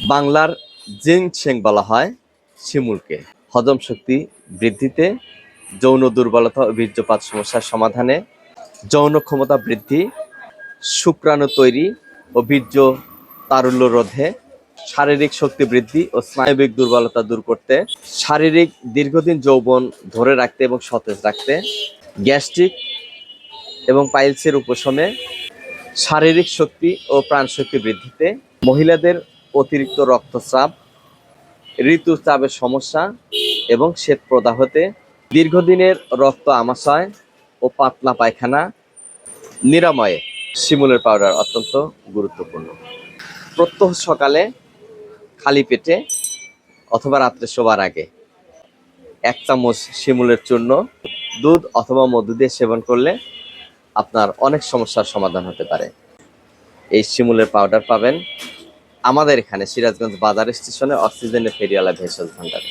বাংলার জিনসেং বলা হয় শিমুলকে। হজম শক্তি বৃদ্ধিতে, যৌন দুর্বলতা ও বীর্যপাত সমস্যার সমাধানে, যৌন ক্ষমতা বৃদ্ধি, শুক্রাণু তৈরি ও বীর্য তারল্য রোধে, শারীরিক শক্তি বৃদ্ধি ও স্নায়বিক দুর্বলতা দূর করতে, শারীরিক দীর্ঘদিন যৌবন ধরে রাখতে এবং সতেজ রাখতে, গ্যাস্ট্রিক এবং পাইলসের উপশমে, শারীরিক শক্তি ও প্রাণশক্তি বৃদ্ধিতে, মহিলাদের অতিরিক্ত রক্তস্রাব, ঋতুস্রাবের সমস্যা এবং শ্বেত প্রদাহতে, দীর্ঘদিনের রক্ত আমাশয় ও পাতলা পায়খানা নিরাময়ে শিমুলের পাউডার অত্যন্ত গুরুত্বপূর্ণ। প্রত্যহ সকালে খালি পেটে অথবা রাত্রে শোবার আগে 1 চামচ শিমুলের চূর্ণ দুধ অথবা মধু দিয়ে সেবন করলে আপনার অনেক সমস্যার সমাধান হতে পারে। এই শিমুলের পাউডার পাবেন আমাদের এখানে সিরাজগঞ্জ বাজার স্টেশনে অক্সিজেনের ফেরিওয়ালা ভেষজ ভান্ডারে।